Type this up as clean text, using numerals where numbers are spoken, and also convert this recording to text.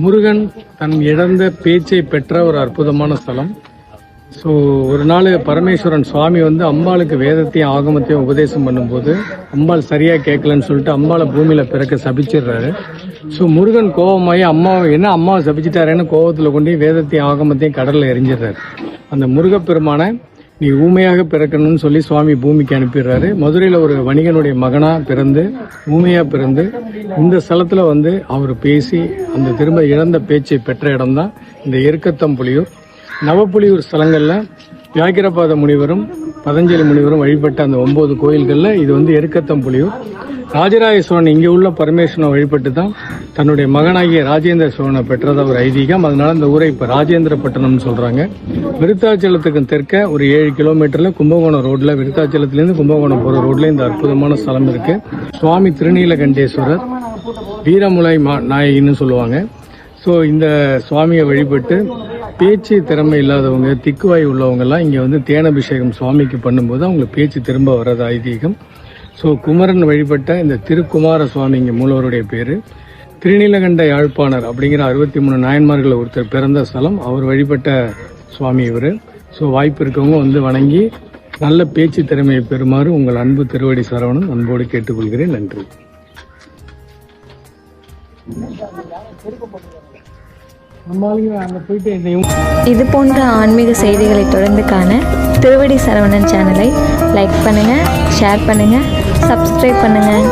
முருகன் தன் இழந்த பேச்சை பெற்ற ஒரு அற்புதமான ஸ்தலம். ஸோ ஒரு நாள் பரமேஸ்வரன் சுவாமி வந்து அம்பாளுக்கு வேதத்தையும் ஆகமத்தையும் உபதேசம் பண்ணும்போது அம்பாள் சரியாக கேட்கலன்னு சொல்லிட்டு அம்பாளை பூமியில் பிறக்க சபிச்சிடுறாரு. ஸோ முருகன் கோபமாயி அம்மாவை சபிச்சிட்டாரேன்னு கோபத்தில் கொண்டு வேதத்தையும் ஆகமத்தையும் கடலில் எரிஞ்சிடுறாரு. அந்த முருகப்பெருமானை நீ ஊமையாக பிறக்கணும்னு சொல்லி சுவாமி பூமிக்கு அனுப்பிடுறாரு. மதுரையில் ஒரு வணிகனுடைய மகனாக பிறந்து ஊமையாக பிறந்து இந்த ஸ்தலத்தில் வந்து அவர் பேசி அந்த திரும்ப இழந்த பேச்சை பெற்ற இடம்தான் இந்த எருக்கத்தம்புலியூர். நவப்புலியூர் ஸ்தலங்களில் வியாக்கிரபாத முனிவரும் பதஞ்சலி முனிவரும் வழிபட்ட அந்த 9 கோயில்களில் இது வந்து எருக்கத்தம்புலியூர். ராஜராஜ சோழன் இங்கே உள்ள பரமேஸ்வரனை வழிபட்டு தான் தன்னுடைய மகனாகிய ராஜேந்திர சோழனை பெற்றதா ஒரு ஐதீகம். அதனால இந்த ஊரை இப்போ ராஜேந்திரப்பட்டினம்னு சொல்கிறாங்க. விருத்தாச்சலத்துக்கு தெற்க ஒரு 7 கிலோமீட்டரில் கும்பகோணம் ரோட்டில் விருத்தாச்சலத்துலேருந்து கும்பகோணம் போகிற ரோட்டில் இந்த அற்புதமான ஸ்தலம் இருக்குது. சுவாமி திருநீலகண்டேஸ்வரர் வீரமுலை நாயகின்னு சொல்லுவாங்க. ஸோ இந்த சுவாமியை வழிபட்டு பேச்சு திறமை இல்லாதவங்க திக்குவாய் உள்ளவங்கெல்லாம் இங்கே வந்து தேனபிஷேகம் சுவாமிக்கு பண்ணும்போது அவங்களுக்கு பேச்சு திரும்ப வர்றது ஐதீகம். ஸோ குமரன் வழிபட்ட இந்த திருக்குமார சுவாமி இங்கே மூலவருடைய பேர். திருநீலகண்ட யாழ்ப்பாணர் அப்படிங்கிற 63 நாயன்மார்கள் ஒருத்தர் பிறந்த ஸ்தலம். அவர் வழிபட்ட சுவாமி இவர். ஸோ வாய்ப்பு இருக்கவங்க வந்து வணங்கி நல்ல பேச்சு திறமையை பெறுமாறு உங்கள் அன்பு திருவடி சரவணன் அன்போடு கேட்டுக்கொள்கிறேன். நன்றி. இது போன்ற ஆன்மீக செய்திகளை தொடர்ந்து காண திருவடி சரவணன் சேனலை லைக் பண்ணுங்கள், ஷேர் பண்ணுங்கள், சப்ஸ்கிரைப் பண்ணுங்கள்.